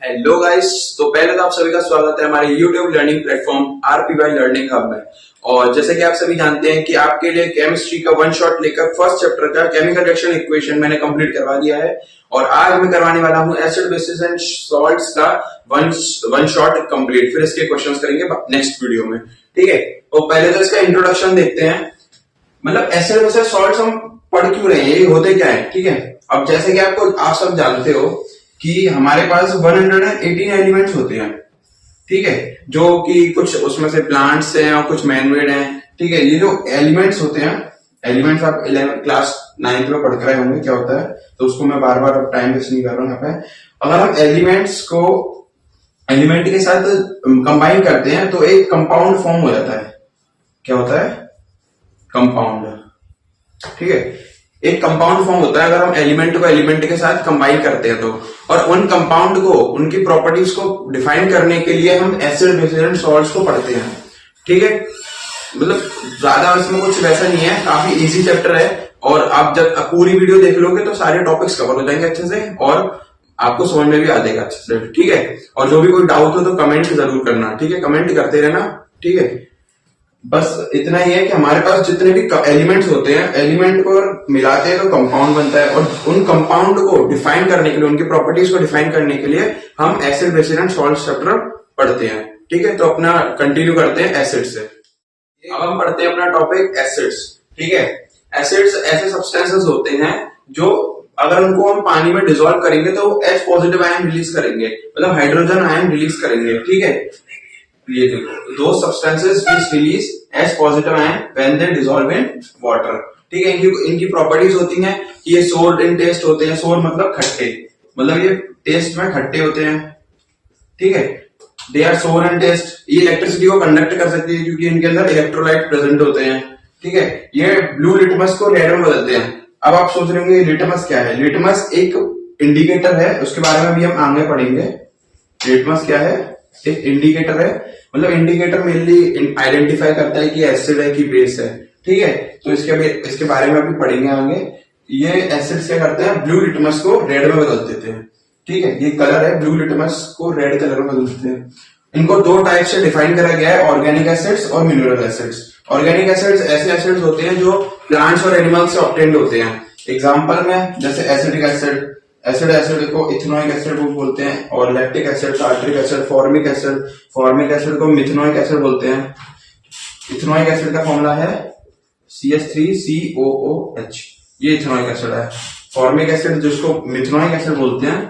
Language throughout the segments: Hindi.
Hello guys. तो पहले तो आप सभी का स्वागत है हमारे YouTube learning platform RPY learning hub में। और जैसे कि आप सभी जानते हैं कि आपके लिए केमिस्ट्री का वन शॉट लेकर फर्स्ट चैप्टर का केमिकल रिएक्शन इक्वेशन मैंने कंप्लीट करवा दिया है। और आज मैं करवाने वाला हूं एसिड बेसिस एंड सॉल्ट्स का वन शॉट कंप्लीट। फिर इसके क्वेश्चंस करेंगे नेक्स्ट वीडियो में, ठीक है। तो पहले तो इसका इंट्रोडक्शन देखते हैं। मतलब एसिड बेसिस सॉल्ट्स हम पढ़ क्यों रहे हैं, ये होते क्या है, ठीक है। अब जैसे कि आप सब जानते हो कि हमारे पास 118 एलिमेंट्स होते हैं, ठीक है, जो कि कुछ उसमें से प्लांट्स हैं और कुछ मैनमेड हैं, ठीक है। ये जो एलिमेंट्स होते हैं, एलिमेंट्स आप 11 क्लास 9th में पढ़ कर आए होंगे क्या होता है, तो उसको मैं बार बार टाइम वेस्ट नहीं कर रहा हूँ यहाँ पे। अगर हम एलिमेंट्स को एलिमेंट के साथ कंबाइन करते हैं तो एक कंपाउंड फॉर्म हो जाता है। क्या होता है? कंपाउंड, ठीक है। एक कंपाउंड फॉर्म होता है अगर हम एलिमेंट को एलिमेंट के साथ कंबाइन करते हैं तो। और उन कंपाउंड को, उनकी प्रॉपर्टीज को डिफाइन करने के लिए हम एसिड बेसिस एंड सॉल्ट्स को पढ़ते हैं, ठीक है। मतलब ज्यादा इसमें कुछ वैसा नहीं है, काफी इजी चैप्टर है। और आप जब पूरी वीडियो देख लोगे तो सारे टॉपिक्स कवर हो जाएंगे अच्छे से और आपको समझ में भी आ जाएगा अच्छे से, ठीक है। और जो भी कोई डाउट हो तो कमेंट जरूर करना, ठीक है। कमेंट करते रहना, ठीक है। बस इतना ही है कि हमारे पास जितने भी एलिमेंट्स होते हैं, एलिमेंट को मिलाते हैं तो कंपाउंड बनता है। और उन कंपाउंड को डिफाइन करने के लिए, उनकी प्रॉपर्टीज को डिफाइन करने के लिए हम acid basis and salt chapter पढ़ते हैं, ठीक है। तो अपना कंटिन्यू करते हैं एसिड से। अब हम पढ़ते हैं अपना टॉपिक एसिड्स, ठीक है। एसिड्स ऐसे सब्सटेंसेस होते हैं जो अगर उनको हम पानी में डिसॉल्व करेंगे तो H पॉजिटिव आयन रिलीज करेंगे, मतलब हाइड्रोजन आयन रिलीज करेंगे, ठीक है। ये देखो, दो substances which release H positive ion when they dissolve in water, ठीक है। इनकी प्रॉपर्टीज होती हैं कि ये सोर इन टेस्ट होते हैं। सोर मतलब खट्टे, मतलब ये टेस्ट में खट्टे होते हैं, ठीक है। दे आर सोर इन टेस्ट। ये इलेक्ट्रिसिटी को कंडक्ट कर सकती है क्योंकि इनके अंदर इलेक्ट्रोलाइट प्रेजेंट होते हैं, ठीक है। ये ब्लू लिटमस को रेड में बदलते हैं। अब आप सोच रहे होंगे लिटमस क्या है। लिटमस एक इंडिकेटर है, उसके बारे में भी हम आगे पढ़ेंगे। लिटमस क्या है? एक इंडिकेटर है। मतलब इंडिकेटर मेनली आइडेंटिफाई करता है कि एसिड है कि बेस है, ठीक है। तो इसके बारे में अभी पढ़ेंगे आगे। ये एसिड्स क्या करते हैं, ब्लू लिटमस को रेड में बदल देते हैं, ठीक है। ये कलर है, ब्लू लिटमस को रेड कलर में बदल देते हैं। इनको दो टाइप से डिफाइन करा गया है, ऑर्गेनिक एसिड्स और मिनरल एसिड्स। ऑर्गेनिक एसिड्स ऐसे एसिड्स होते हैं जो प्लांट्स और एनिमल्स से ऑब्टेन्ड होते हैं। एग्जाम्पल में जैसे एसिडिक एसिड, एसिड को इथेनोइक एसिड बोलते हैं। और lactic acid, tartaric acid, formic acid को मिथेनोइक एसिड बोलते हैं। इथेनोइक एसिड का फॉर्मूला है CH3COOH, ये इथेनोइक एसिड है। फॉर्मिक एसिड जिसको मिथेनोइक एसिड बोलते हैं,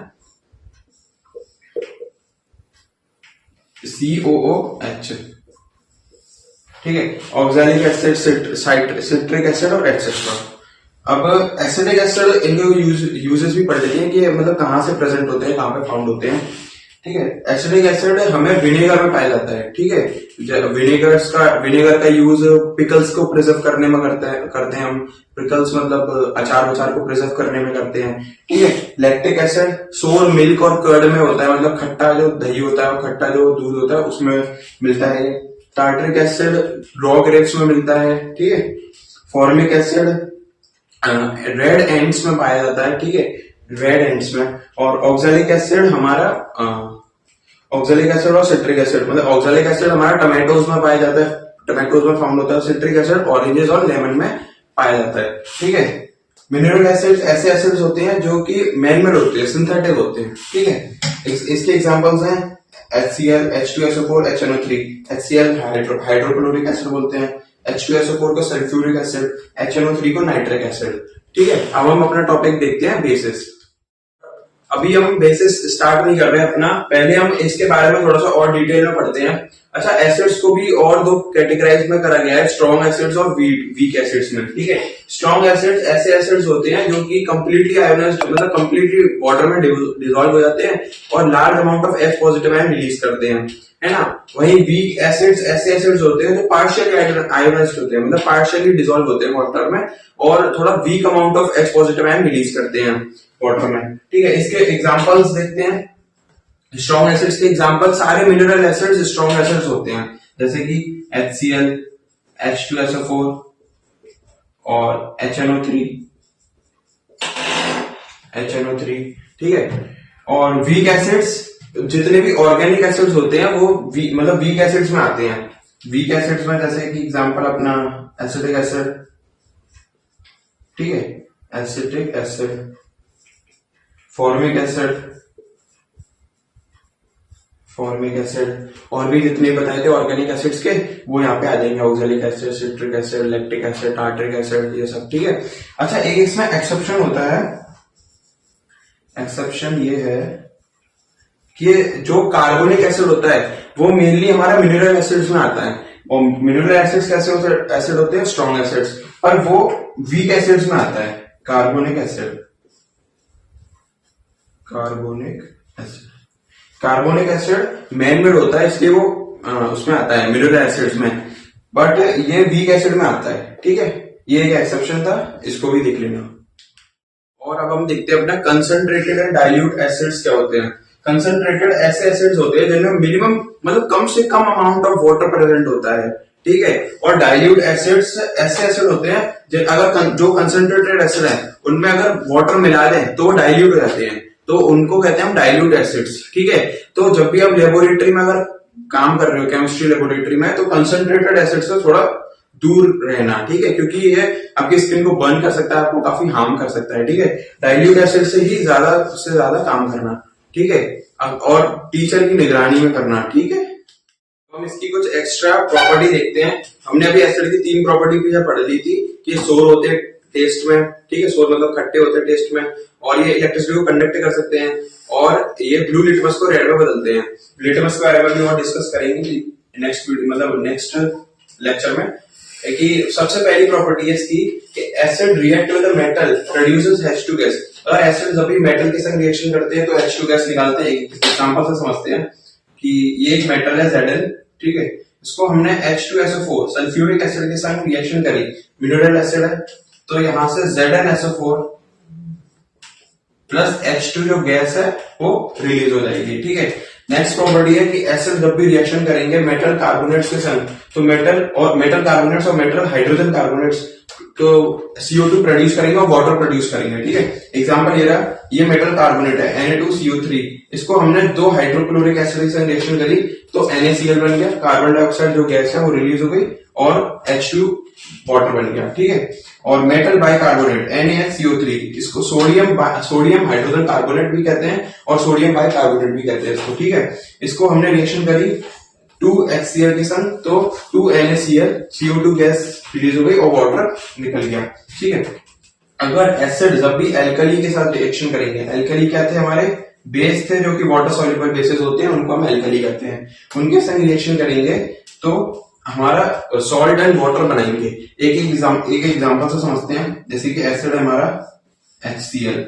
COOH, ठीक है। ऑक्सैलिक एसिड, सिट्रिक एसिड और एक्सेट्रा। अब एसिडिक एसिड, इनके यूजेस भी पढ़ लेते हैं कि मतलब कहाँ से प्रेजेंट होते हैं, कहाँ पे फाउंड होते हैं, ठीक है। एसिडिक एसिड हमें विनेगर में पाया जाता है, ठीक है। विनेगर का यूज पिकल्स को प्रिजर्व करने में करते हैं हम। पिकल्स मतलब अचार को प्रिजर्व करने में करते हैं, ठीक है। लैक्टिक एसिड सोर मिल्क और कर्ड में होता है, मतलब खट्टा जो दही होता है और खट्टा जो दूध होता है उसमें मिलता है। टार्ट्रिक एसिड रॉ ग्रेप्स में मिलता है, ठीक है। फॉर्मिक एसिड रेड एंड्स में पाया जाता है, ठीक है, रेड एंड्स में। और ऑक्सैलिक एसिड हमारा ऑक्सैलिक एसिड और सिट्रिक एसिड, मतलब ऑक्सैलिक एसिड हमारा टमाटोज में पाया जाता है, टमाटोज में फाउंड होता है। सिट्रिक एसिड ऑरेंजेस और लेमन में पाया जाता है, ठीक है। मिनरल एसिड्स ऐसे एसिड्स होते हैं जो कि मैनमेड होते हैं, सिंथेटिक होते हैं, ठीक है। इसके एग्जांपल्स हैं HCl, H2SO4, HNO3। HCl hydrochloric acid बोलते हैं, H2SO4 को सल्फ्यूरिक एसिड, HNO3 को नाइट्रिक एसिड, ठीक है। अब हम अपना टॉपिक देखते हैं बेसिस। अभी हम बेसिस स्टार्ट नहीं कर रहे हैं अपना, पहले हम इसके बारे में थोड़ा सा और डिटेल में पढ़ते हैं। अच्छा, एसिड्स को भी और दो कैटेगराइज में करा गया है, स्ट्रॉन्ग एसिड्स और वीक एसिड्स में, ठीक है। स्ट्रॉन्ग एसिड्स ऐसे एसिड्स होते हैं जो कि कंप्लीटली आयोनाइज्ड, मतलब कंप्लीटली वाटर में डिसॉल्व हो जाते हैं और large amount of H positive ion release करते हैं, है ना। वहीं वीक एसिड्स ऐसे एसिड्स होते हैं जो पार्शियली आयोनाइज्ड होते हैं, मतलब पार्शियली डिसॉल्व होते हैं वाटर में और थोड़ा weak amount of H positive ion release करते हैं वाटर में, ठीक है। इसके एग्जांपल्स देखते हैं। स्ट्रॉन्ग एसिड्स के एग्जांपल सारे मिनरल एसिड्स स्ट्रॉन्ग एसिड्स होते हैं, जैसे कि HCl, H2SO4 और HNO3, ठीक है। और वीक एसिड्स जितने भी ऑर्गेनिक एसिड्स होते हैं वो मतलब वीक एसिड्स में आते हैं। वीक एसिड्स में जैसे कि एग्जांपल अपना एसिटिक एसिड, ठीक है, acetic acid, formic acid, formic acid, और भी जितने बताए थे ऑर्गेनिक एसिड्स के वो यहाँ पे आ जाएंगे, oxalic acid, citric acid, lactic acid, tartaric acid, ये सब, ठीक है। अच्छा, एक इसमें एक्सेप्शन होता है। एक्सेप्शन ये है कि जो कार्बोनिक एसिड होता है वो मेनली हमारा मिनरल एसिड्स में आता है, और मिनरल एसिड्स कैसे एसिड होते हैं, स्ट्रॉन्ग एसिड्स, पर वो वीक एसिड्स में आता है। Carbonic acid, carbonic acid man made होता है, इसलिए वो उसमें आता है मिनरल एसिड्स में, बट ये वीक एसिड में आता है, ठीक है। ये एक एक्सेप्शन था, इसको भी देख लेना। और अब हम देखते हैं अपना कंसंट्रेटेड एंड डाइल्यूट एसिड्स क्या होते हैं। कंसंट्रेटेड ऐसे एसिड्स होते हैं जिनमें मिनिमम मतलब कम से कम अमाउंट ऑफ वाटर प्रेजेंट होता है, ठीक है। और डाइल्यूट एसिड्स ऐसे एसिड होते हैं अगर जो कंसंट्रेटेड एसिड है उनमें अगर वाटर मिला दें तो वो डाइल्यूट हो जाते हैं, तो उनको कहते हैं हम डाइल्यूट एसिड्स, ठीक है। तो जब भी आप लेबोरेटरी में अगर काम कर रहे हो, केमिस्ट्री लेबोरेटरी में, तो कंसंट्रेटेड एसिड से थोड़ा दूर रहना, ठीक है, क्योंकि ये आपकी स्किन को बर्न कर सकता है, आपको काफी हार्म कर सकता है, ठीक है। डाइल्यूट एसिड से ही ज्यादा से ज्यादा काम करना, ठीक है, और टीचर की निगरानी में करना, ठीक है। तो हम इसकी कुछ एक्स्ट्रा प्रॉपर्टी देखते हैं। हमने अभी एसिड की 3 प्रॉपर्टी भी पढ़ ली थी कि सोर होते हैं टेस्ट में, ठीक है, सोर मतलब खट्टे होते हैं टेस्ट में, और ये इलेक्ट्रिसिटी को कंडक्ट कर सकते हैं, और ये ब्लू लिटमस को रेड में बदलते हैं। लिटमस के बारे में भी और डिस्कस करेंगे नेक्स्ट मतलब नेक्स्ट लेक्चर में। कि सबसे पहली प्रॉपर्टी है इसकी कि acid react with the metal produces H2 gas. अगर एसिड जब भी मेटल के संग रिएक्शन करते हैं तो H2 गैस निकालते हैं। एक एग्जांपल से समझते हैं कि ये एक मेटल है Zn, ठीक है, इसको हमने H2SO4 सल्फ्यूरिक एसिड के संग रिएक्शन करी, मिनरल एसिड है, तो यहां से ZnSO4 प्लस H2 जो गैस है वो रिलीज हो जाएगी, ठीक है। नेक्स्ट प्रॉपर्टी है कि एसिड जब भी रिएक्शन करेंगे मेटल कार्बोनेट्स के संग, तो मेटल कार्बोनेट्स और मेटल हाइड्रोजन कार्बोनेट्स तो CO2 प्रोड्यूस करेंगे और वाटर प्रोड्यूस करेंगे, ठीक है। एग्जांपल ये रहा, ये मेटल कार्बोनेट है Na2CO3, इसको हमने 2 हाइड्रोक्लोरिक एसिड के संग रिएक्शन करी तो NaCl बन गया, कार्बन डाइऑक्साइड जो गैस है वो रिलीज हो गई, और H2 वाटर बन गया, ठीक है। और मेटल बाइकार्बोनेट NaCO3, इसको सोडियम हाइड्रोजन कार्बोनेट भी कहते हैं और सोडियम बाइकार्बोनेट भी कहते हैं इसको, ठीक है। इसको हमने रिएक्शन करी 2HCl के संग, तो 2NaCl, CO2 गैस रिलीज हो गई और वाटर निकल गया, ठीक है। अगर एसिड जब भी एल्कली के साथ रिएक्शन करेंगे, एल्कली क्या थे हमारे, बेस थे जो कि वाटर सॉल्युबल बेसेस होते हैं, उनको हम एल्कली कहते हैं, उनके संग रिएक्शन करेंगे तो हमारा सॉल्ट एंड वाटर बनाएंगे। एक एग्जांपल से समझते हैं, जैसे कि एसिड है हमारा HCl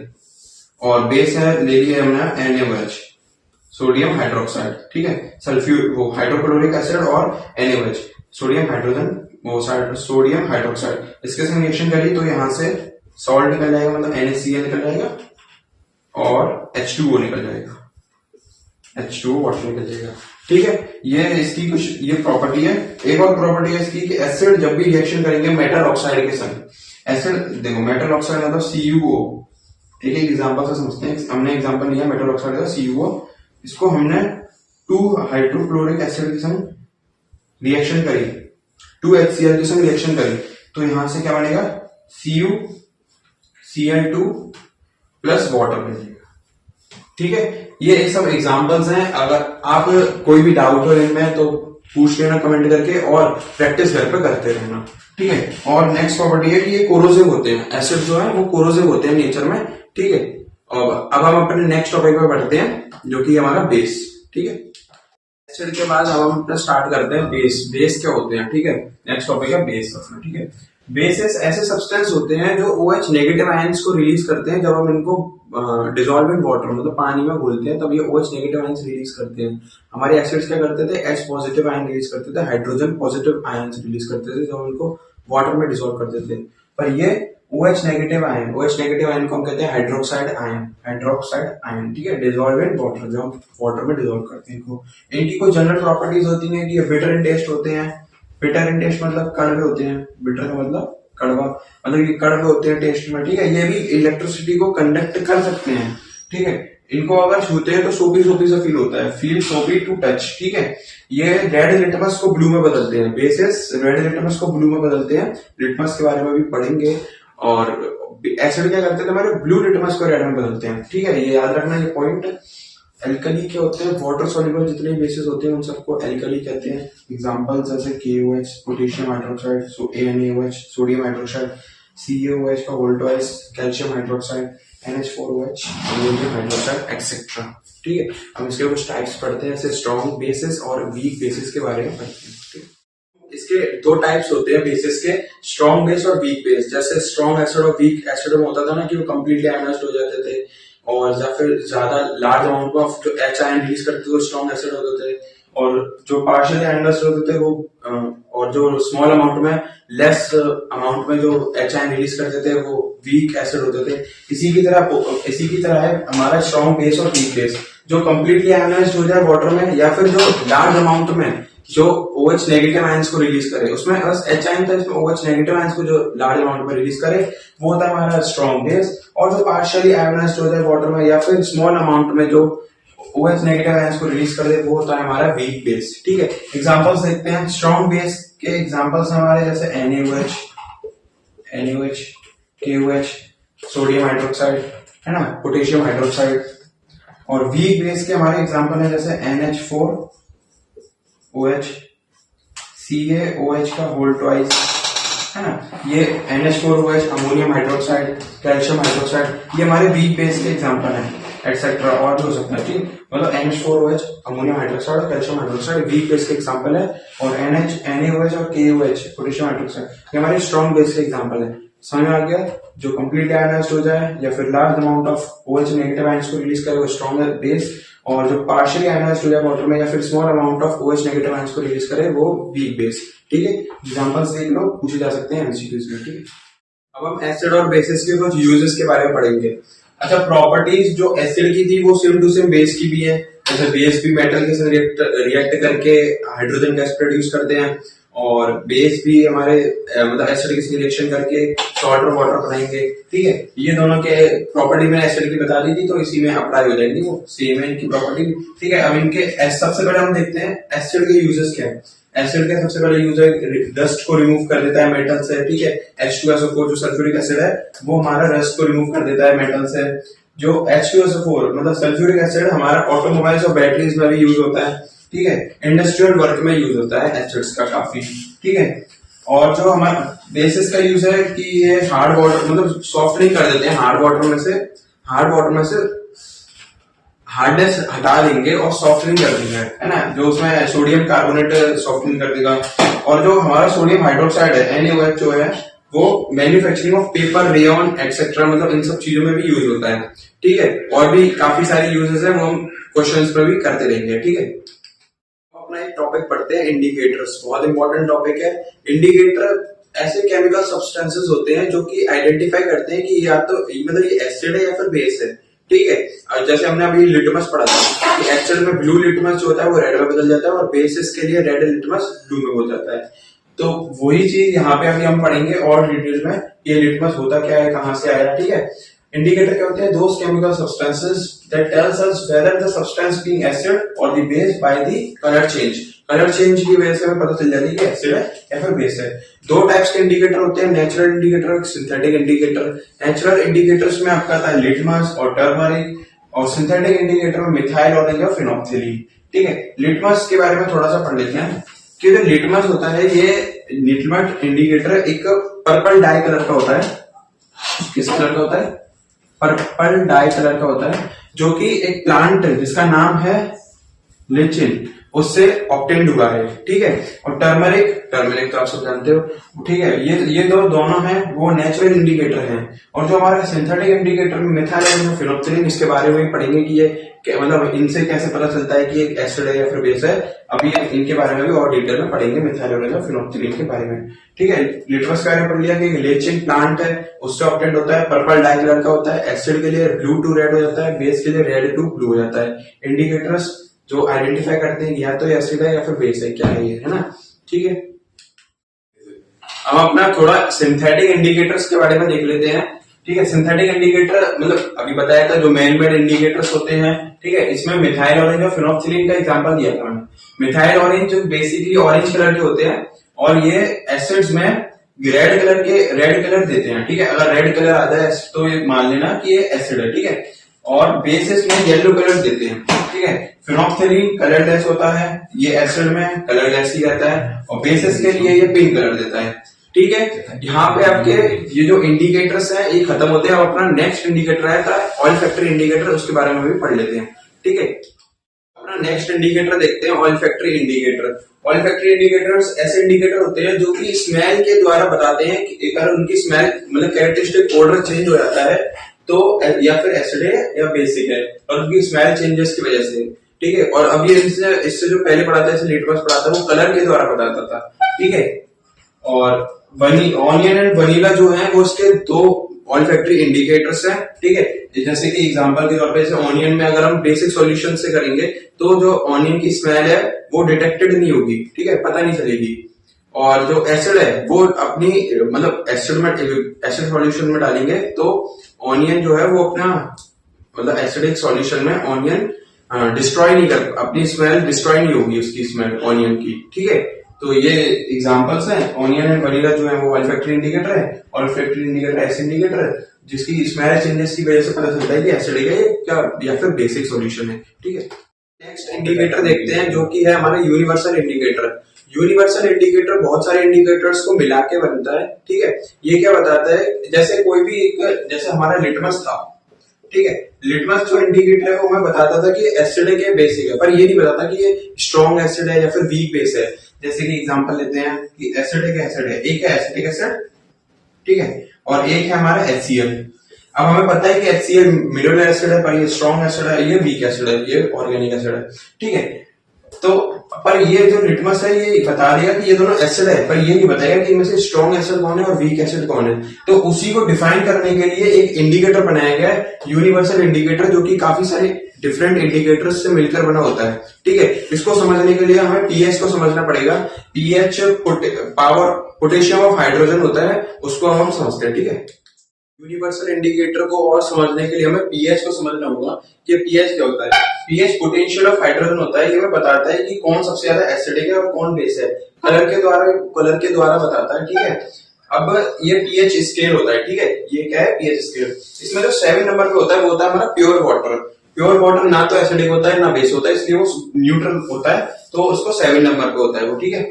और बेस है ले लिया हमने NaOH, सोडियम हाइड्रोक्साइड, ठीक है, वो हाइड्रोक्लोरिक एसिड और NaOH, सोडियम हाइड्रोक्साइड, इसके संग रिएक्शन करी तो यहां से सॉल्ट निकल जाएगा, मतलब NaCl निकल जाएगा और H2O निकल जाएगा, H2O वाटर निकल जाएगा, ठीक है। ये इसकी कुछ ये प्रॉपर्टी है। एक और प्रॉपर्टी है इसकी कि एसिड जब भी रिएक्शन करेंगे मेटल ऑक्साइड के संग, एसिड देखो मेटल ऑक्साइड मतलब CuO, एक एग्जांपल से समझते हैं। हमने एग्जांपल लिया मेटल ऑक्साइड का CuO, इसको हमने 2 हाइड्रोक्लोरिक एसिड के संग रिएक्शन करी, 2HCl के संग रिएक्शन करी, तो यहां से क्या बनेगा, CuCl2 प्लस वाटर बनेगा, ठीक है। ये सब एग्जांपल्स हैं, अगर आप कोई भी डाउट हो इनमें तो पूछ लेना कमेंट करके, और प्रैक्टिस घर पे करते रहना, ठीक है। और नेक्स्ट प्रॉपर्टी है कि ये कोरोसिव होते हैं, एसिड जो है वो कोरोसिव होते हैं नेचर में, ठीक है। और अब हम अपने नेक्स्ट टॉपिक पे बढ़ते हैं जो कि हमारा बेस, ठीक है। एसिड के बाद अब हम स्टार्ट करते हैं बेस। बेस क्या होते हैं, ठीक है, नेक्स्ट टॉपिक है बेस, ठीक है। बेसेस ऐसे सब्सटेंस होते हैं जो OH नेगेटिव आयंस को रिलीज करते हैं, जब हम इनको डिसॉल्व इन वाटर मतलब पानी में घोलते हैं तब ये OH नेगेटिव आयंस रिलीज करते हैं। हमारे एसिड्स क्या करते थे, H पॉजिटिव आयन रिलीज करते थे, हाइड्रोजन पॉजिटिव आयंस रिलीज करते थे जब हम इनको वाटर में डिसॉल्व करते थे। पर ये OH नेगेटिव आयन को हम कहते हैं हाइड्रोक्साइड आयन, ठीक है, डिसॉल्व इन वाटर, जब हम वाटर में डिसॉल्व करते हैं इनको। इनकी कोई जनरल प्रॉपर्टीज होती है कि ये बिटर इन टेस्ट होते हैं, बिटर इन टेस्ट मतलब कड़वे होते हैं, बिटर का मतलब कड़वा, मतलब ये कड़वे होते हैं टेस्ट में, ठीक है। ये भी इलेक्ट्रिसिटी को कंडक्ट कर सकते हैं, ठीक है। इनको अगर छूते हैं तो सोपी सोपी सा फील होता है, फील सोपी टू टच, ठीक है। ये रेड लिटमस को ब्लू में बदलते हैं, बेसिस रेड लिटमस को ब्लू में बदलते हैं, लिटमस के बारे में भी पढ़ेंगे। और एसिड क्या करते हैं, हमारे ब्लू लिटमस को रेड में बदलते हैं, ठीक है, ये याद रखना ये पॉइंट। एल्कली क्या होते हैं, वाटर सॉल्युबल जितने बेसिस होते हैं उन सबको एल्कली कहते हैं। एग्जांपल जैसे KOH potassium hydroxide, NaOH sodium hydroxide, CaOH का whole twice calcium hydroxide, NH4OH ammonium hydroxide etcetera, ठीक है। हम इसके कुछ टाइप्स पढ़ते हैं, जैसे स्ट्रॉन्ग बेसिस और वीक बेसिस के बारे में पढ़ते हैं, ठीक है। इसके दो टाइप्स होते हैं बेसिस के, स्ट्रॉन्ग बेस और वीक बेस। जैसे स्ट्रॉन्ग एसिड और वीक एसिड में होता था ना कि वो कंप्लीटली आयनाइज्ड हो जाते थे, और या फिर ज्यादा लार्ज अमाउंट ऑफ जो H आयन रिलीज करते थे वो स्ट्रॉन्ग एसिड होते थे, और जो पार्शियली आयनाइज्ड होते थे वो और जो स्मॉल अमाउंट में लेस अमाउंट में जो H आयन रिलीज करते थे वो वीक एसिड होते थे। इसी की तरह है हमारा स्ट्रॉन्ग बेस और वीक बेस। जो कंप्लीटली आयनाइज्ड हो जाए वाटर में, या फिर जो लार्ज अमाउंट में जो OH नेगेटिव आयंस को रिलीज करे, उसमें बस H आयन था, इसमें OH नेगेटिव आयंस को जो लार्ज अमाउंट में रिलीज करे वो होता है हमारा स्ट्रॉन्ग बेस। और जो पार्शियली आयोनाइज्ड हो जाए वाटर में, या फिर स्मॉल अमाउंट में जो OH नेगेटिव आयंस को रिलीज कर दे वो होता है हमारा वीक बेस, ठीक है। एग्जांपल्स देखते हैं स्ट्रॉन्ग बेस के। एग्जांपल्स हमारे जैसे NaOH, KOH सोडियम हाइड्रोक्साइड, है ना, पोटेशियम हाइड्रोक्साइड। और वीक बेस के हमारे एग्जांपल है जैसे NH4OH, CaOH का होल ट्वाइस, है ना, ये NH4OH ammonium hydroxide, calcium hydroxide, ये हमारे वीक बेस के एग्जांपल हैं, एक्सेट्रा और भी हो सकता है, ठीक। मतलब NH4OH अमोनियम हाइड्रोक्साइड और कैल्शियम हाइड्रोक्साइड वीक बेस के एग्जांपल है, और NaOH और KOH पोटेशियम हाइड्रोक्साइड ये हमारे स्ट्रॉन्ग बेस के एग्जांपल है। समझ में आ गया? जो कंप्लीटली आयनाइज्ड हो जाए या फिर large amount of OH negative ions को रिलीज करे वो स्ट्रॉन्ग बेस, और जो पार्शियली आयनाइज्ड हो जाए वाटर में या फिर small amount of OH negative ions को रिलीज करे वो वीक बेस, ठीक है। एग्जांपल्स देख लो, पूछे जा सकते हैं एमसीक्यूज में, ठीक है। अब हम एसिड और बेसिस के कुछ यूजेस के बारे में पढ़ेंगे। अच्छा, प्रॉपर्टीज जो एसिड की थी वो सेम टू सेम बेस की भी है। जैसे बेस भी मेटल के साथ रिएक्ट करके हाइड्रोजन गैस प्रोड्यूस करते हैं, और बेस भी हमारे मतलब एसिड के साथ रिएक्शन करके सॉल्ट और वाटर बनाएंगे, ठीक है। ये दोनों के प्रॉपर्टी मैंने एसिड की बता दी थी, तो इसी में अप्लाई हो जाएंगी, वो सेम है इनकी प्रॉपर्टी, ठीक है। अब इनके सबसे पहले हम देखते हैं एसिड के यूजेस क्या है। एसिड का सबसे पहले यूज है डस्ट को रिमूव कर देता है मेटल से, ठीक है। H2SO4 जो सल्फ्यूरिक एसिड है वो हमारा डस्ट को रिमूव कर देता है मेटल से। जो H2SO4 मतलब सल्फ्यूरिक एसिड हमारा ऑटोमोबाइल्स और बैटरीज में भी यूज होता है, ठीक है। इंडस्ट्रियल वर्क में यूज होता है एसिड्स का काफी, ठीक है। और जो हमारा बेसिस का यूज है कि ये हार्ड वाटर मतलब सॉफ्टनिंग कर देते हैं, हार्ड वाटर में से हार्डनेस हटा देंगे और सॉफ्टनिंग कर देंगे, है ना। जो उसमें सोडियम कार्बोनेट सॉफ्टनिंग कर देगा। और जो हमारा सोडियम हाइड्रोक्साइड है NaOH जो है वो manufacturing of paper, rayon etcetera मतलब इन सब चीजों में भी यूज होता है, ठीक है। और भी काफी सारे यूजेस है, वो हम क्वेश्चंस पर भी करते रहेंगे, ठीक है। अपना एक टॉपिक पढ़ते हैं इंडिकेटर्स, बहुत इंपॉर्टेंट टॉपिक है। इंडिकेटर ऐसे केमिकल सब्सटेंसेस होते हैं जो कि आइडेंटिफाई करते हैं कि या तो मतलब ये एसिड है या फिर बेस है, ठीक है। जैसे हमने अभी लिटमस पढ़ा था कि एसिड में ब्लू लिटमस जो होता है वो रेड में बदल जाता है, और बेसिस के लिए रेड लिटमस ब्लू में हो जाता है। तो वही चीज यहाँ पे अभी हम पढ़ेंगे और डिटेल में, ये लिटमस होता क्या है, कहाँ से आया, ठीक है। इंडिकेटर क्या होते हैं, those chemical substances that tells us whether the substance being acid और the base by the colour change. Colour change की वजह से हमें पता चल जाती है कि एसिड है या फिर बेस है। दो टाइप्स के इंडिकेटर होते हैं, नेचुरल इंडिकेटर और सिंथेटिक इंडिकेटर। नेचुरल इंडिकेटर्स में आपका आता है लिटमस और टर्मरिक, और सिंथेटिक इंडिकेटर में मिथाइल ऑरेंज और फिनोक्सिलीन, ठीक है। लिटमस के बारे में थोड़ा सा पढ़ लेते हैं कि जो लिटमस होता है, ये लिटमस इंडिकेटर एक पर्पल डाई कलर का होता है। किस कलर का होता है? पर्पल डाई कलर का होता है, जो कि एक प्लांट जिसका नाम है लिचिन उससे ऑब्टेन्ड हुआ है, ठीक है। और टर्मरिक तो आप सब जानते हो, ठीक है। ये दोनों हैं वो नेचुरल इंडिकेटर हैं। और जो हमारा सिंथेटिक इंडिकेटर में मिथाइल और फिनोक्सिलीन, इसके बारे में पढ़ेंगे कि ये मतलब इनसे कैसे पता चलता है कि एक एसिड है या फिर बेस है। अभी इनके बारे में भी और डिटेल में पढ़ेंगे, मिथाइल और फिनोक्सिलीन के बारे में, ठीक है। लिटमस के बारे में पढ़ लिया कि लेचिन प्लांट है, उससे ऑब्टेन्ड होता है, पर्पल डाई कलर का होता है। एसिड के लिए ब्लू टू रेड हो जाता है, बेस के लिए रेड टू ब्लू हो जाता है। इंडिकेटर्स जो आइडेंटिफाई करते हैं या तो एसिड है या फिर बेस है, क्या है ये, है ना, ठीक है। अब अपना थोड़ा सिंथेटिक इंडिकेटर्स के बारे में देख लेते हैं। ठीक है। सिंथेटिक इंडिकेटर मतलब अभी बताया था जो मैन मेड इंडिकेटर्स होते हैं, ठीक है। इसमें मिथाइल ऑरेंज और फिनोक्सिलिन का एग्जांपल दिया था मैंने। मिथाइल ऑरेंज जो बेसिकली ऑरेंज कलर के होते हैं और ये एसिड्स में रेड कलर देते हैं, ठीक है। अगर रेड कलर आता है तो ये मान लेना कि ये एसिड है, ठीक है। और बेसिस में येलो कलर देते हैं, ठीक है। फिनोक्सिलिन कलरलेस होता है, ये एसिड में कलरलेस ही रहता है और बेसिस के लिए ये पिंक कलर देता है, ठीक है। यहाँ पे आपके ये जो इंडिकेटर्स हैं ये खत्म होते हैं। अब अपना नेक्स्ट इंडिकेटर है ऑयल फैक्ट्री इंडिकेटर, उसके बारे में भी पढ़ लेते हैं, ठीक है। अपना नेक्स्ट इंडिकेटर देखते हैं oil factory indicator. Oil factory indicators ऐसे इंडिकेटर होते हैं जो कि स्मेल के द्वारा बताते हैं कि अगर उनकी स्मेल मतलब कैरेक्टरिस्टिक ऑर्डर चेंज हो जाता है तो या फिर एसिड है या बेसिक है और उनकी स्मेल चेंजेस की वजह से, ठीक है। और अब ये इससे जो पहले पढ़ा था, लिटमस पढ़ा था, वो कलर के द्वारा बताता था, ठीक है। और ऑनियन एंड वनीला जो है वो उसके दो ऑयल फैक्ट्री इंडिकेटर्स हैं, ठीक है। जैसे कि एग्जांपल के तौर पे जैसे ऑनियन में अगर हम बेसिक सॉल्यूशन से करेंगे तो जो ऑनियन की स्मेल है वो डिटेक्टेड नहीं होगी, ठीक है, पता नहीं चलेगी। और जो एसिड है वो अपनी मतलब एसिड सॉल्यूशन में डालेंगे तो ऑनियन जो है वो अपना मतलब एसिडिक सॉल्यूशन में ऑनियन डिस्ट्रॉय नहीं कर, अपनी स्मेल डिस्ट्रॉय नहीं होगी उसकी स्मेल ऑनियन की, ठीक है। तो ये एग्जांपल्स हैं। ऑनियन एंड वनीला जो है वो ऑयल फैक्ट्री इंडिकेटर है। ऑयल फैक्ट्री इंडिकेटर ऐसे इंडिकेटर है जिसकी स्मेल चेंजेस की वजह से पता चलता है कि एसिडिक है क्या या फिर बेसिक सॉल्यूशन है, ठीक है। नेक्स्ट इंडिकेटर देखते हैं जो कि है हमारा यूनिवर्सल इंडिकेटर। यूनिवर्सल इंडिकेटर बहुत सारे इंडिकेटर्स को मिला के बनता है, ठीक है। ये क्या बताता है, जैसे कोई भी एक, जैसे हमारा लिटमस था, ठीक है। लिटमस जो इंडिकेटर है वो हमें बताता था कि एसिडिक है बेसिक है, पर ये नहीं बताता कि ये स्ट्रॉन्ग एसिड है या फिर वीक बेस है। जैसे कि एग्जांपल लेते हैं कि एसिडिक एसिड है, एक है एसिटिक एसिड, ठीक है, और एक है हमारा HCl। अब हमें पता है कि HCl मिनरल एसिड है, पर ये स्ट्रॉन्ग एसिड है, ये वीक एसिड है, ये ऑर्गेनिक एसिड है, ठीक है। तो पर ये जो लिटमस है ये बता देगा कि ये दोनों एसिड है, पर ये नहीं बताएगा कि इनमें से स्ट्रॉन्ग एसिड कौन है और वीक एसिड कौन है। तो उसी को डिफाइन करने के लिए एक इंडिकेटर बनाया गया है, यूनिवर्सल इंडिकेटर, जो कि काफी सारे डिफरेंट इंडिकेटर्स से मिलकर बना होता है, ठीक है। इसको समझने के लिए हमें पीएच को समझना पड़ेगा। PH power potassium of hydrogen होता है, उसको हम समझते हैं, ठीक है। यूनिवर्सल इंडिकेटर को और समझने के लिए हमें पीएच को समझना होगा कि पीएच क्या होता है। पीएच पोटेंशियल ऑफ हाइड्रोजन होता है, ये हमें बताता है कि कौन सबसे ज्यादा एसिडिक है और कौन बेस है, कलर के द्वारा बताता है, ठीक है। अब ये पीएच स्केल होता है, ठीक है। ये क्या है पीएच स्केल। इसमें जो 7 नंबर पे होता है वो होता है हमारा प्योर वाटर। प्योर वाटर ना तो एसिडिक होता है ना बेस होता है, इसलिए वो न्यूट्रल होता है, तो उसको 7 नंबर पे होता है वो, ठीक है।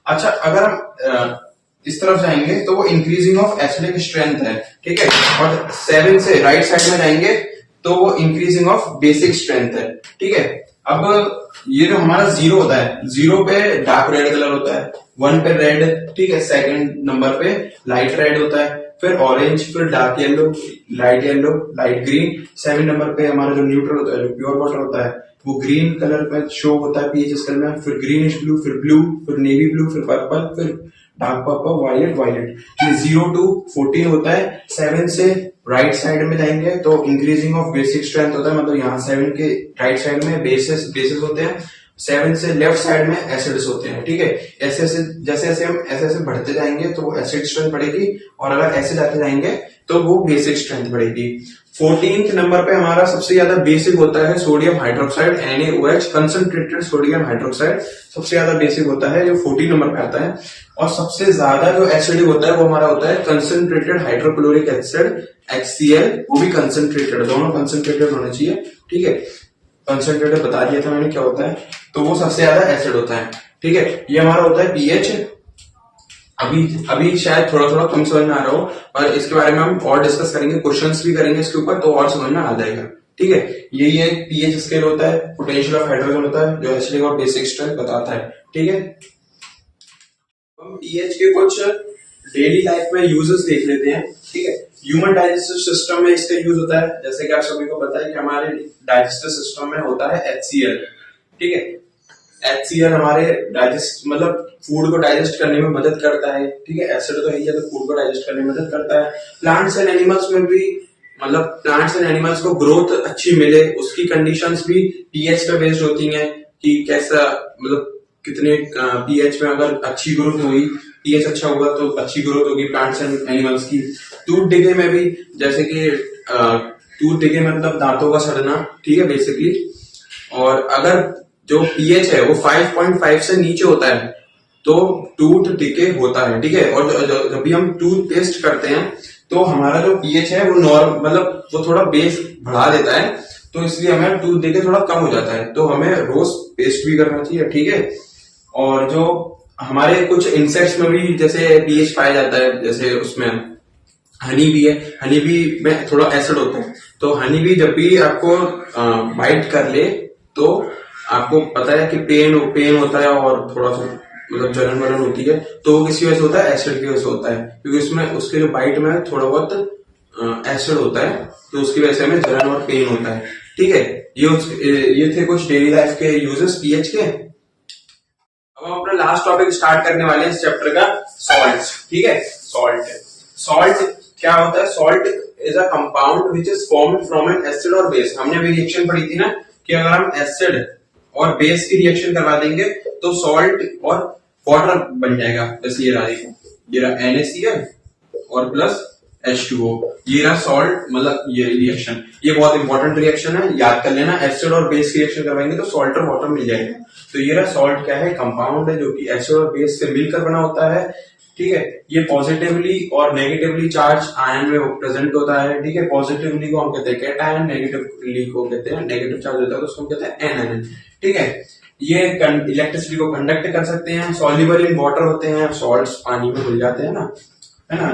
अच्छा, अगर हम इस तरफ जाएंगे तो वो इंक्रीजिंग ऑफ एसिडिक स्ट्रेंथ है, ठीक है। और 7 से राइट साइड में जाएंगे तो वो इंक्रीजिंग ऑफ बेसिक स्ट्रेंथ है, ठीक है। अब ये जो हमारा 0 होता है, 0 पे डार्क रेड कलर होता है, 1 पे रेड, ठीक है, सेकंड नंबर पे लाइट रेड होता है, फिर ऑरेंज, फिर dark yellow, light green, 7 number पे हमारा जो न्यूट्रल होता है, जो प्योर वाटर होता है, वो ग्रीन कलर में शो होता है पीएच स्केल में, फिर ग्रीनिश ब्लू, फिर नेवी ब्लू, फिर पर्पल, फिर डार्क पर्पल, वायलेट। ये 0 to 14 होता है। 7 से राइट साइड में जाएंगे तो इंक्रीजिंग ऑफ बेसिक स्ट्रेंथ होता है, मतलब यहाँ 7 के राइट साइड में बेसिस होते हैं, 7 से लेफ्ट साइड में एसिड्स होते हैं, ठीक है। जैसे हम ऐसे बढ़ते जाएंगे तो वो एसिड स्ट्रेंथ बढ़ेगी, और अगर ऐसे जाते जाएंगे तो वो बेसिक स्ट्रेंथ बढ़ेगी। 14th नंबर पे हमारा सबसे ज्यादा बेसिक होता है sodium hydroxide, NaOH, concentrated sodium hydroxide सबसे ज्यादा बेसिक होता है, जो 14 नंबर पे आता है। और सबसे ज्यादा जो एसिडिक होता है वो हमारा होता है कंसंट्रेटेड हाइड्रोक्लोरिक एसिड, HCl, वो भी कंसंट्रेटेड, दोनों कंसंट्रेटेड होने चाहिए, ठीक है। कंसंट्रेटेड बता दिया था मैंने क्या होता है, तो वो सबसे ज्यादा एसिड होता है, ठीक है। ये हमारा होता है पीएच। अभी शायद थोड़ा थोड़ा कम समझ में आ रहा हो, पर इसके बारे में हम और डिस्कस करेंगे, क्वेश्चंस भी करेंगे इसके ऊपर, तो और समझ में आ जाएगा, ठीक है। यही है पीएच स्केल होता है, पोटेंशियल ऑफ हाइड्रोजन होता है, जो एसिडिक और बेसिक स्ट्रेंथ बताता है, ठीक है। हम पीएच के कुछ डेली लाइफ में यूजेस देख लेते हैं, ठीक है। ह्यूमन डाइजेस्टिव सिस्टम में इसका यूज होता है, जैसे कि आप सभी को पता है कि हमारे डाइजेस्टिव सिस्टम में होता है HCl, ठीक है। HCl हमारे मतलब फूड को डाइजेस्ट करने में मदद करता है, ठीक है। एसिड तो है ही, तो फूड को डाइजेस्ट करने में मदद करता है। प्लांट्स एंड एनिमल्स में भी, मतलब प्लांट्स एंड एनिमल्स को ग्रोथ अच्छी मिले, उसकी कंडीशंस भी पीएच पे बेस्ड होती हैं कि कैसा मतलब कितने पीएच में अगर अच्छी ग्रोथ होगी, पीएच अच्छा होगा तो अच्छी ग्रोथ होगी प्लांट्स एंड एनिमल्स की। टूथ डिके में भी जैसे कि टूथ डिके मतलब दांतों का सड़ना, ठीक है बेसिकली। और अगर जो पीएच है वो 5.5 से नीचे होता है तो टूथ डिके होता है, ठीक है। और जब भी हम टूथ पेस्ट करते हैं तो हमारा जो पीएच है वो नॉर्मल मतलब वो थोड़ा बेस बढ़ा देता है, तो इसलिए हमें टूथ डिके थोड़ा कम हो जाता है, तो हमें रोज पेस्ट भी करना चाहिए, ठीक है। और जो हमारे कुछ इंसेक्ट्स में भी जैसे पीएच पाया जाता है, जैसे उसमें हनी बी है, हनी बी में थोड़ा एसिड होता है, तो हनी बी जब भी आपको बाइट कर ले तो आपको पता है कि पेन होता है और थोड़ा सा मतलब जलन वलन होती है, तो वो किसी वजह से होता है, एसिड की वजह से होता है, क्योंकि उसमें उसके जो बाइट में थोड़ा बहुत एसिड होता है, तो उसकी वजह से हमें जलन और पेन होता है, ठीक है। ये थे कुछ डेली लाइफ के यूजेस पीएच के। अब हम अपना लास्ट टॉपिक स्टार्ट करने वाले हैं इस चैप्टर का, सॉल्ट, ठीक है। सॉल्ट क्या होता है? Salt is a compound which is formed from N acid और बेस। हमने अभी रिएक्शन पढ़ी थी ना कि अगर हम एसिड और बेस की रिएक्शन करवा देंगे तो सॉल्ट और वाटर बन जाएगा। जैसे ये रहा NaCl और प्लस H2O, ये रहा सॉल्ट, मतलब ये रिएक्शन, ये बहुत इंपॉर्टेंट रिएक्शन है, याद कर लेना। एसिड और बेस की रिएक्शन करवाएंगे तो सॉल्ट और वाटर मिल जाएगा। तो ये रहा सॉल्ट क्या है? कंपाउंड है जो कि एसिड और बेस से मिलकर बना होता है, ठीक है। ये पॉजिटिवली और नेगेटिवली चार्ज आयन में प्रेजेंट होता है, ठीक है। पॉजिटिवली को हम कहते हैं कैटायन, नेगेटिवली को कहते हैं, नेगेटिव चार्ज होता है तो उसको हम कहते हैं एनायन, ठीक है। ये इलेक्ट्रिसिटी को कंडक्ट कर सकते हैं, सॉल्युबल इन वाटर होते हैं, सॉल्ट्स पानी में घुल जाते हैं ना, है ना।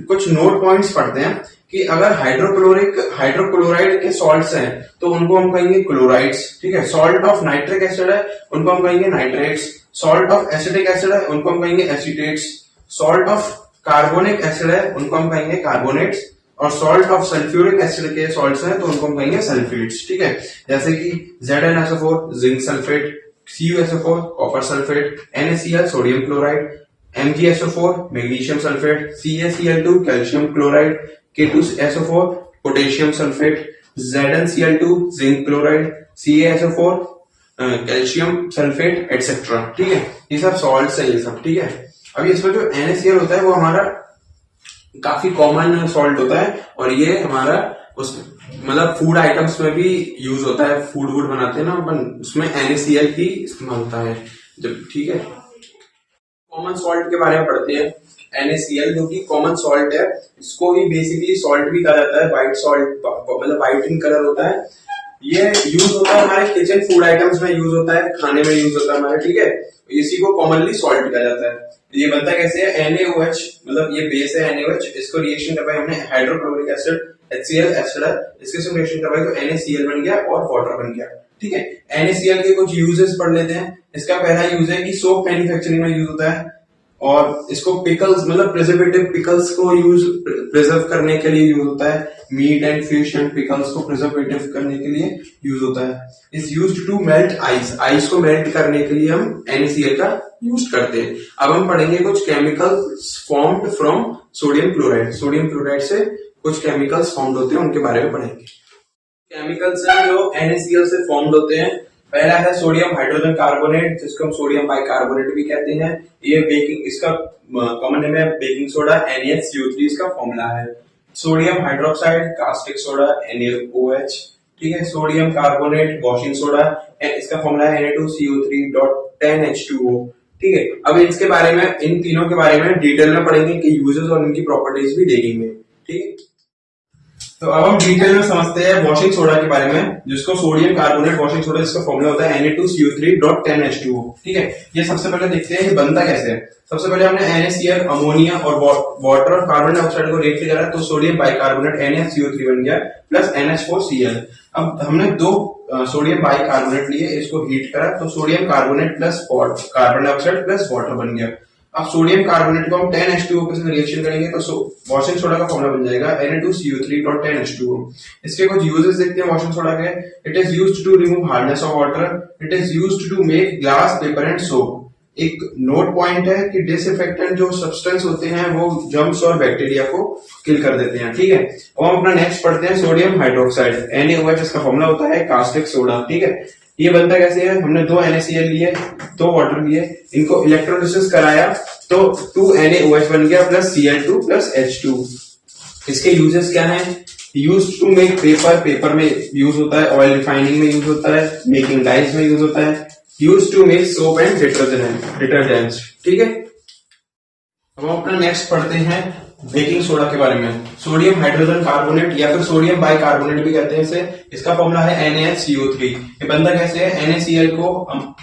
कुछ नोट पॉइंट्स पढ़ते हैं कि अगर हाइड्रोक्लोराइड के सॉल्ट्स हैं तो उनको हम कहेंगे क्लोराइड्स, ठीक है। सॉल्ट ऑफ नाइट्रिक एसिड है उनको हम कहेंगे nitrates, salt of acetic acid है उनको हम कहेंगे एसीटेट्स, सॉल्ट ऑफ कार्बोनिक एसिड है उनको हम कहेंगे कार्बोनेट्स, और सॉल्ट ऑफ सल्फ्यूरिक एसिड के सॉल्ट्स हैं तो उनको हम कहेंगे सल्फेट्स, ठीक है। जैसे कि ZnSO4 zinc sulphate, CuSO4 copper sulphate, NaCl sodium chloride, MgSO4 magnesium sulphate, CaCl2 calcium chloride, K2SO4 potassium sulphate, ZnCl2 zinc chloride, CaSO4 calcium sulphate etcetera, ठीक है। ये सब सॉल्ट्स है, ये सब, ठीक है। अभी इसमें जो NaCl होता है वो हमारा काफी कॉमन सॉल्ट होता है, और ये हमारा उस मतलब फूड आइटम्स में भी यूज होता है, फूड वूड बनाते हैं ना अपन, उसमें NaCl ही इस्तेमाल होता है जब, ठीक है। कॉमन सॉल्ट के बारे में पढ़ते हैं। NaCl जो कि कॉमन सॉल्ट है, इसको ही बेसिकली सॉल्ट भी कहा जाता है, व्हाइट सॉल्ट मतलब व्हाइट इन कलर होता है। ये यूज होता है हमारे किचन फूड आइटम्स में, यूज होता है खाने में, यूज होता है हमारे, ठीक है। इसी को कॉमनली सॉल्ट कहा जाता है। ये बनता कैसे है? NaOH, मतलब ये बेस है NaOH, इसको रिएक्शन करवाई हमने हाइड्रोक्लोरिक एसिड HCl एसिड है, इसके साथ रिएक्शन करवाई तो NaCl बन गया और वाटर बन गया, ठीक है। NaCl के कुछ यूजेस पढ़ लेते हैं। इसका पहला यूज है कि सोप मैन्युफैक्चरिंग में यूज होता है, और इसको पिकल्स मतलब प्रिजर्वेटिव पिकल्स को प्रिजर्व करने के लिए यूज होता है। Meat and fish and pickles को प्रिजर्वेटिव करने के लिए यूज होता है। Is used to melt ice को मेल्ट करने के लिए हम NaCl का यूज करते हैं। अब हम पढ़ेंगे कुछ chemicals formed from sodium chloride. Sodium chloride से कुछ केमिकल्स फॉर्म्ड होते हैं, उनके बारे में पढ़ेंगे। केमिकल्स हैं जो NaCl से फॉर्म्ड होते हैं। पहला है सोडियम हाइड्रोजन कार्बोनेट, जिसको हम सोडियम बाइकार्बोनेट भी कहते हैं। ये बेकिंग, इसका कॉमन नेम है बेकिंग सोडा, NaCO3 इसका फॉर्मूला है। Sodium hydroxide caustic soda, NaOH, ठीक है। सोडियम कार्बोनेट वॉशिंग सोडा, इसका फॉर्मूला है Na2CO3.10H2O, ठीक है। अब इसके बारे में, इन तीनों के बारे में डिटेल में पढ़ेंगे कि यूजेस और इनकी प्रॉपर्टीज भी देखेंगे, ठीक है। तो अब हम डिटेल में समझते हैं वॉशिंग सोडा के बारे में, जिसको सोडियम कार्बोनेट वॉशिंग सोडा, जिसका फॉर्मूला होता है Na2CO3.10H2O, ठीक है। ये सबसे पहले देखते हैं कि बनता कैसे है। सबसे पहले हमने NaCl, अमोनिया और वाटर और कार्बन डाइऑक्साइड को रिएक्ट करा तो सोडियम बाइकार्बोनेट NaCO3 बन गया प्लस NH4Cl। अब हमने दो सोडियम बाइकार्बोनेट लिए, इसको हीट करा तो sodium carbonate plus carbon dioxide plus water बन गया। अब सोडियम कार्बोनेट को हम 10H2O के साथ रिएक्शन करेंगे तो वॉशिंग सोडा का फॉर्मूला बन जाएगा Na2CO3.10H2O। इसके कुछ यूजेस देखते हैं वॉशिंग सोडा के। It is used to remove hardness of water, it is used to make glass, paper and soap. एक नोट पॉइंट है कि डिसइंफेक्टेंट जो सब्सटेंस होते हैं वो जर्म्स और बैक्टीरिया को किल कर देते हैं, ठीक है। और हम अपना नेक्स्ट पढ़ते हैं सोडियम हाइड्रोक्साइड, NaOH, इसका फॉर्मूला होता है कास्टिक सोडा, ठीक है। ये बनता कैसे है, हमने 2 NaCl लिए, 2 वाटर लिए, इनको इलेक्ट्रोलिसिस कराया तो 2 NaOH बन गया प्लस Cl2 प्लस H2। इसके यूजेस क्या हैं, use to make paper, paper में यूज होता है, ऑयल रिफाइनिंग में यूज होता है, मेकिंग डाइज में यूज होता है, use to make soap and detergents. ठीक है, अब हम अपना नेक्स्ट पढ़ते हैं बेकिंग सोडा के बारे में। सोडियम हाइड्रोजन कार्बोनेट या फिर सोडियम बाइकार्बोनेट भी कहते हैं इसे। इसका फॉर्मूला है NaHCO3। ये बनता कैसे है, NaCl को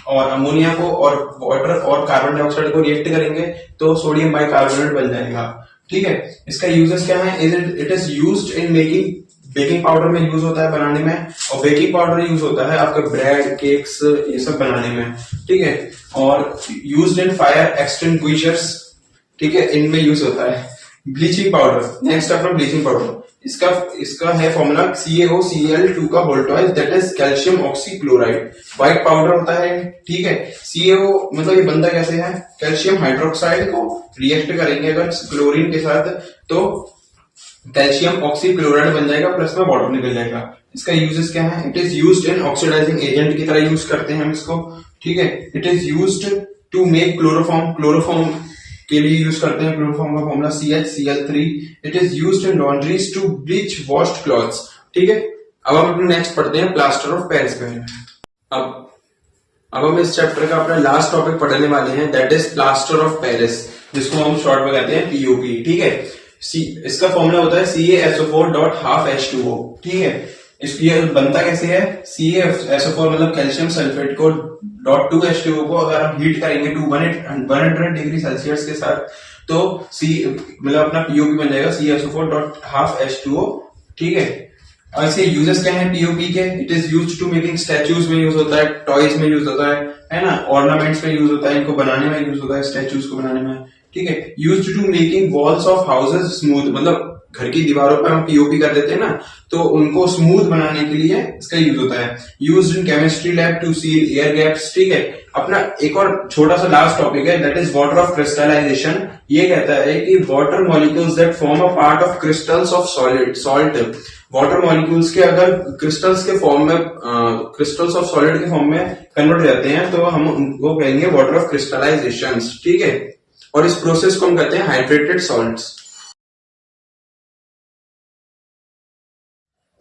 और अमोनिया को और वाटर और कार्बन डाइऑक्साइड को रिएक्ट करेंगे तो सोडियम बाइकार्बोनेट बन जाएगा। ठीक है, इसका यूजेस क्या है, it is used in making, baking powder में यूज होता है बनाने में, और बेकिंग पाउडर यूज होता है आपके ब्रेड, केक्स, ये सब बनाने में। ठीक है, और यूज्ड इन फायर एक्सटिंग्विशर्स। ठीक है, इनमें यूज होता है। ब्लीचिंग पाउडर, नेक्स्ट अपना ब्लीचिंग पाउडर, इसका है फॉर्मूला CaOCl2 का whole twice, that is calcium oxychloride. White powder होता है। ठीक है, CaO मतलब ये बनता कैसे है, कैल्शियम हाइड्रोक्साइड को रिएक्ट करेंगे अगर क्लोरीन के साथ तो कैल्शियम ऑक्सीक्लोराइड बन जाएगा, प्लस में वाटर निकल जाएगा। इसका यूजेस क्या है, it is used in oxidising agent की तरह यूज करते हैं हम इसको। ठीक है, it is used to make chloroform, chloroform के लिए यूज करते हैं। क्लोरोफॉर्म का formula CHCl3। It is used in laundries to bleach washed clothes. ठीक है, अब हम अपने नेक्स्ट पढ़ते हैं प्लास्टर ऑफ पेरिस के बारे में। अब हम इस चैप्टर का अपना लास्ट टॉपिक पढ़ने वाले हैं, that is plaster of Paris, जिसको हम शॉर्ट में कहते हैं POP। ठीक है, इसका फॉर्मूला होता है CaSO4.12H2O। ठीक है, इसलिए बनता कैसे है, CaSO4 मतलब कैल्शियम सल्फेट को .2H2O को अगर हम हीट करेंगे 100 डिग्री सेल्सियस के साथ तो मतलब अपना POP बन जाएगा CaSO4.12H2O। ठीक है, और इसके यूजेस क्या है POP के, it is use to making statues में यूज होता है, टॉयज में यूज होता है ना, ऑर्नामेंट्स में यूज होता है, इनको बनाने में यूज होता है, स्टैच्यूज को बनाने में। ठीक है, use to making walls of houses smooth, मतलब घर की दीवारों पर हम POP कर देते हैं ना, तो उनको स्मूथ बनाने के लिए इसका यूज होता है। Used in chemistry lab to seal air gaps. ठीक है, अपना एक और छोटा सा लास्ट टॉपिक है, that is water of crystallisation. ये कहता है कि water molecules that form a part of crystals of salt, water molecules के अगर क्रिस्टल्स के फॉर्म में, क्रिस्टल्स ऑफ सॉलिड के फॉर्म में कन्वर्ट हो जाते हैं तो हम उनको कहेंगे वाटर ऑफ क्रिस्टलाइजेशन। ठीक है, और इस प्रोसेस को हम कहते हैं hydrated salts.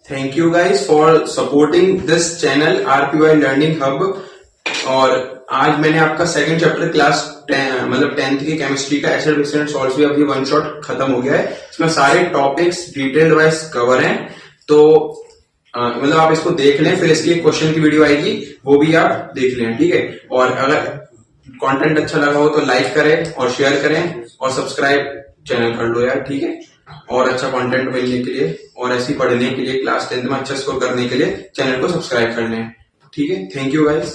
Thank you guys for supporting this channel RPY learning hub. और आज मैंने आपका सेकंड चैप्टर क्लास 10 मतलब 10th की केमिस्ट्री का एसिड बेस एंड सॉल्ट्स भी अभी वन शॉट खत्म हो गया है। इसमें सारे टॉपिक्स डिटेल वाइज कवर हैं, तो मतलब आप इसको देख लें, फिर इसकी क्वेश्चन की वीडियो आएगी वो भी आप देख लें। ठीक है, और अगर कंटेंट अच्छा लगा हो तो लाइक करें और शेयर करें और सब्सक्राइब चैनल कर लो यार। ठीक है, और अच्छा कंटेंट मिलने के लिए और ऐसी पढ़ने के लिए क्लास 10th में अच्छा स्कोर करने के लिए चैनल को सब्सक्राइब कर लें। ठीक है, थैंक यू गाइस।